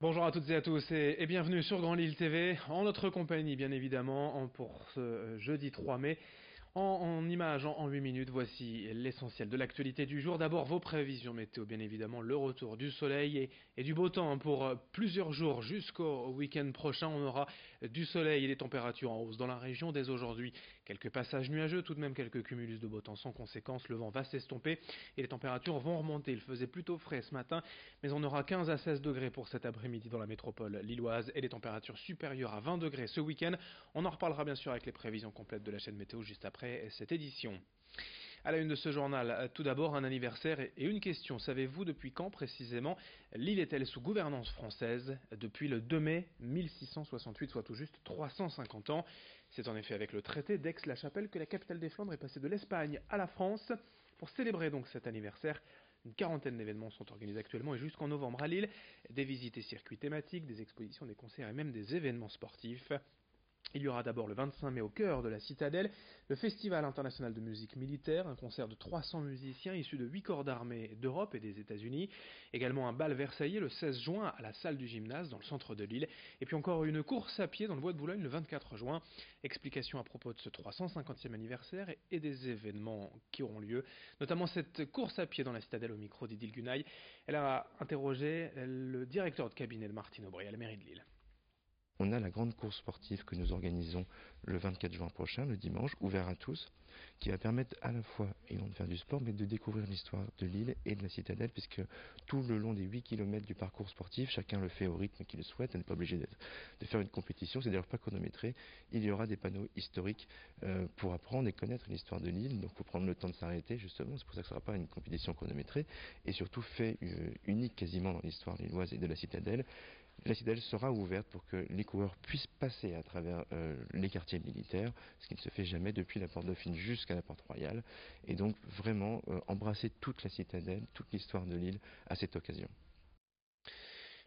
Bonjour à toutes et à tous et bienvenue sur Grand Lille TV, en notre compagnie bien évidemment pour ce jeudi 3 mai. En images, en 8 minutes, voici l'essentiel de l'actualité du jour. D'abord vos prévisions météo, bien évidemment, le retour du soleil et du beau temps pour plusieurs jours jusqu'au week-end prochain. On aura du soleil et des températures en hausse dans la région dès aujourd'hui. Quelques passages nuageux, tout de même quelques cumulus de beau temps sans conséquence. Le vent va s'estomper et les températures vont remonter. Il faisait plutôt frais ce matin, mais on aura 15 à 16 degrés pour cet après-midi dans la métropole lilloise et des températures supérieures à 20 degrés ce week-end. On en reparlera bien sûr avec les prévisions complètes de la chaîne météo juste après cette édition. À la une de ce journal, tout d'abord un anniversaire et une question. Savez-vous depuis quand précisément l'île est-elle sous gouvernance française? Depuis le 2 mai 1668, soit tout juste 350 ans. C'est en effet avec le traité d'Aix-la-Chapelle que la capitale des Flandres est passée de l'Espagne à la France. Pour célébrer donc cet anniversaire, une quarantaine d'événements sont organisés actuellement et jusqu'en novembre à Lille. Des visites et circuits thématiques, des expositions, des concerts et même des événements sportifs. Il y aura d'abord le 25 mai au cœur de la Citadelle, le Festival international de musique militaire, un concert de 300 musiciens issus de 8 corps d'armée d'Europe et des États-Unis, également un bal versaillais le 16 juin à la salle du gymnase dans le centre de Lille, et puis encore une course à pied dans le bois de Boulogne le 24 juin. Explication à propos de ce 350e anniversaire et des événements qui auront lieu, notamment cette course à pied dans la Citadelle au micro d'Idil Gunaï. Elle a interrogé le directeur de cabinet de Martine Aubry à la mairie de Lille. On a la grande course sportive que nous organisons le 24 juin prochain, le dimanche, ouvert à tous, qui va permettre à la fois, de faire du sport, mais de découvrir l'histoire de l'île et de la citadelle, puisque tout le long des 8 km du parcours sportif, chacun le fait au rythme qu'il le souhaite, on n'est pas obligé de faire une compétition, c'est d'ailleurs pas chronométré. Il y aura des panneaux historiques pour apprendre et connaître l'histoire de l'île, donc il faut prendre le temps de s'arrêter, justement, c'est pour ça que ce ne sera pas une compétition chronométrée, et surtout fait unique quasiment dans l'histoire lilloise et de la citadelle. La citadelle sera ouverte pour que les coureurs puissent passer à travers les quartiers militaires, ce qui ne se fait jamais depuis la porte Dauphine jusqu'à la porte Royale, et donc vraiment embrasser toute la citadelle, toute l'histoire de l'île à cette occasion.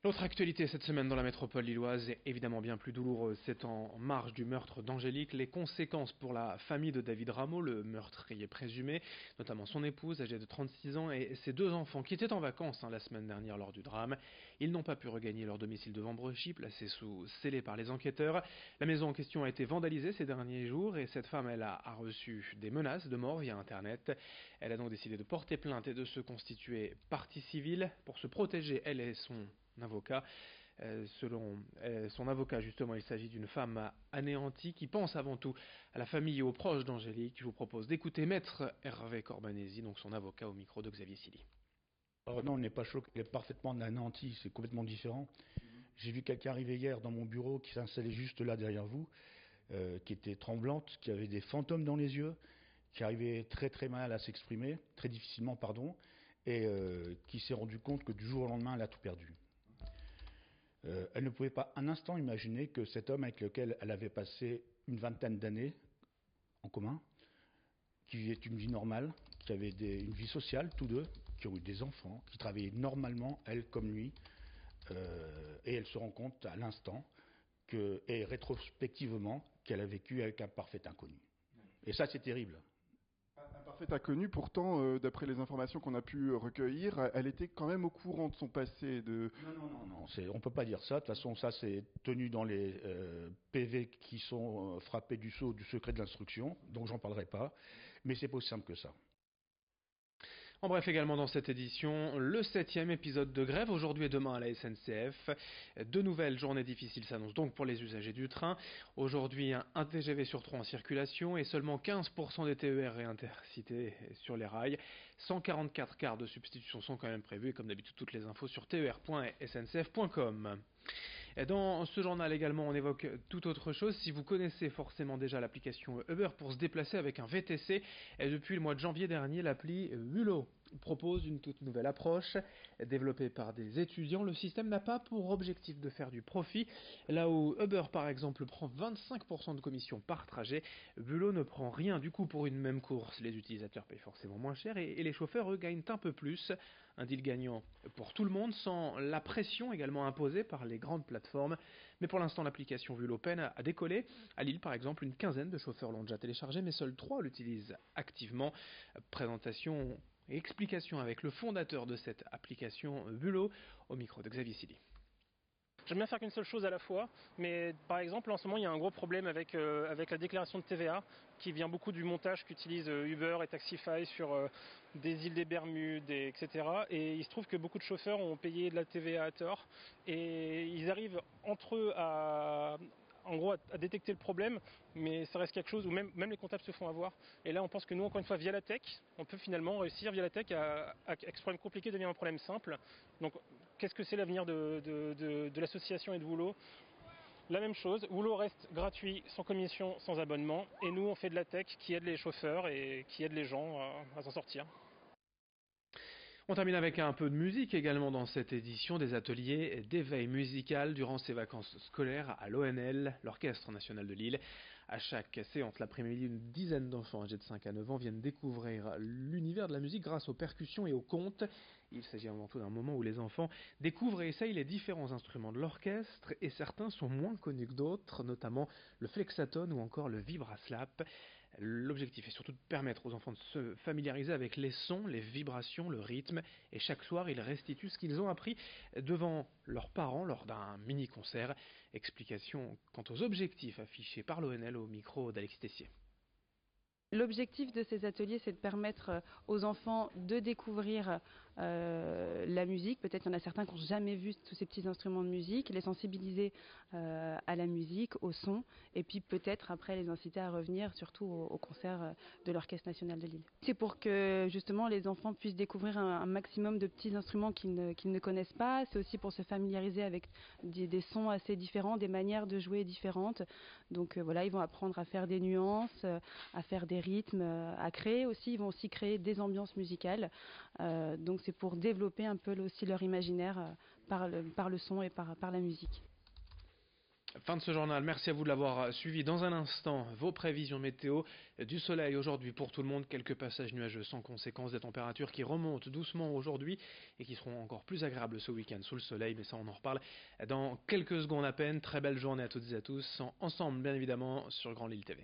L'autre actualité cette semaine dans la métropole lilloise est évidemment bien plus douloureuse. C'est en marge du meurtre d'Angélique. Les conséquences pour la famille de David Rameau, le meurtrier présumé, notamment son épouse âgée de 36 ans et ses 2 enfants qui étaient en vacances la semaine dernière lors du drame. Ils n'ont pas pu regagner leur domicile de Vambrechy, placé sous scellé par les enquêteurs. La maison en question a été vandalisée ces derniers jours et cette femme elle a reçu des menaces de mort via Internet. Elle a donc décidé de porter plainte et de se constituer partie civile pour se protéger, elle et son avocat. Selon son avocat, justement, il s'agit d'une femme anéantie qui pense avant tout à la famille et aux proches d'Angélique. Je vous propose d'écouter Maître Hervé Corbanesi, donc son avocat au micro de Xavier Silly. Alors non, on n'est pas choqué, il est parfaitement anéanti, c'est complètement différent. J'ai vu quelqu'un arriver hier dans mon bureau qui s'installait juste là derrière vous, qui était tremblante, qui avait des fantômes dans les yeux, qui arrivait très très mal à s'exprimer, très difficilement pardon, et qui s'est rendu compte que du jour au lendemain elle a tout perdu. Elle ne pouvait pas un instant imaginer que cet homme avec lequel elle avait passé une vingtaine d'années en commun, qui vivait une vie normale, qui avait une vie sociale, tous deux, qui ont eu des enfants, qui travaillaient normalement, elle comme lui, et elle se rend compte à l'instant, et rétrospectivement, qu'elle a vécu avec un parfait inconnu. Et ça, c'est terrible. Un parfait inconnu, pourtant, d'après les informations qu'on a pu recueillir, elle était quand même au courant de son passé. Non, on ne peut pas dire ça. De toute façon, ça, c'est tenu dans les PV qui sont frappés du sceau du secret de l'instruction, donc j'en parlerai pas. Mais c'est pas aussi simple que ça. En bref, également dans cette édition, le 7e épisode de grève, aujourd'hui et demain à la SNCF. 2 nouvelles journées difficiles s'annoncent donc pour les usagers du train. Aujourd'hui, un TGV sur 3 en circulation et seulement 15% des TER et intercités sur les rails. 144 quarts de substitution sont quand même prévus et comme d'habitude toutes les infos sur ter.sncf.com. Dans ce journal également, on évoque tout autre chose. Si vous connaissez forcément déjà l'application Uber pour se déplacer avec un VTC, et depuis le mois de janvier dernier, l'appli Vulot propose une toute nouvelle approche développée par des étudiants. Le système n'a pas pour objectif de faire du profit. Là où Uber par exemple prend 25% de commission par trajet, Vulot ne prend rien du coup pour une même course. Les utilisateurs payent forcément moins cher et les chauffeurs eux gagnent un peu plus. Un deal gagnant pour tout le monde sans la pression également imposée par les grandes plateformes. Mais pour l'instant l'application Vulot peine à décoller. À Lille par exemple, une quinzaine de chauffeurs l'ont déjà téléchargé mais seuls 3 l'utilisent activement. Présentation et explication avec le fondateur de cette application Vulot au micro de Xavier Silly. J'aime bien faire qu'une seule chose à la fois, mais par exemple en ce moment il y a un gros problème avec la déclaration de TVA qui vient beaucoup du montage qu'utilisent Uber et Taxify sur des îles des Bermudes, etc. Et il se trouve que beaucoup de chauffeurs ont payé de la TVA à tort et ils arrivent entre eux en gros à détecter le problème, mais ça reste quelque chose où même les comptables se font avoir. Et là on pense que nous encore une fois via la tech, on peut finalement réussir via la tech à que ce problème compliqué devienne un problème simple. Donc qu'est-ce que c'est l'avenir de l'association et de Woulo? La même chose, Woulo reste gratuit, sans commission, sans abonnement, et nous on fait de la tech qui aide les chauffeurs et qui aide les gens à s'en sortir. On termine avec un peu de musique également dans cette édition, des ateliers d'éveil musical durant ces vacances scolaires à l'ONL, l'Orchestre National de Lille. À chaque séance l'après-midi, une dizaine d'enfants âgés de 5 à 9 ans viennent découvrir l'univers de la musique grâce aux percussions et aux contes. Il s'agit avant tout d'un moment où les enfants découvrent et essayent les différents instruments de l'orchestre et certains sont moins connus que d'autres, notamment le flexatone ou encore le vibraslap. L'objectif est surtout de permettre aux enfants de se familiariser avec les sons, les vibrations, le rythme, et chaque soir ils restituent ce qu'ils ont appris devant leurs parents lors d'un mini-concert. Explication quant aux objectifs affichés par l'ONL au micro d'Alexis Tessier. L'objectif de ces ateliers, c'est de permettre aux enfants de découvrir la musique. Peut-être qu'il y en a certains qui n'ont jamais vu tous ces petits instruments de musique, les sensibiliser à la musique, au son, et puis peut-être après les inciter à revenir, surtout au concert de l'Orchestre National de Lille. C'est pour que justement les enfants puissent découvrir un maximum de petits instruments qu'ils ne connaissent pas. C'est aussi pour se familiariser avec des sons assez différents, des manières de jouer différentes. Donc voilà, ils vont apprendre à faire des nuances, à faire des rythmes, à créer aussi. Ils vont aussi créer des ambiances musicales. Donc c'est pour développer un peu aussi leur imaginaire par le son et par la musique. Fin de ce journal, merci à vous de l'avoir suivi. Dans un instant, vos prévisions météo, du soleil aujourd'hui pour tout le monde, quelques passages nuageux sans conséquence, des températures qui remontent doucement aujourd'hui et qui seront encore plus agréables ce week-end sous le soleil, mais ça on en reparle dans quelques secondes à peine. Très belle journée à toutes et à tous, ensemble bien évidemment sur Grand Lille TV.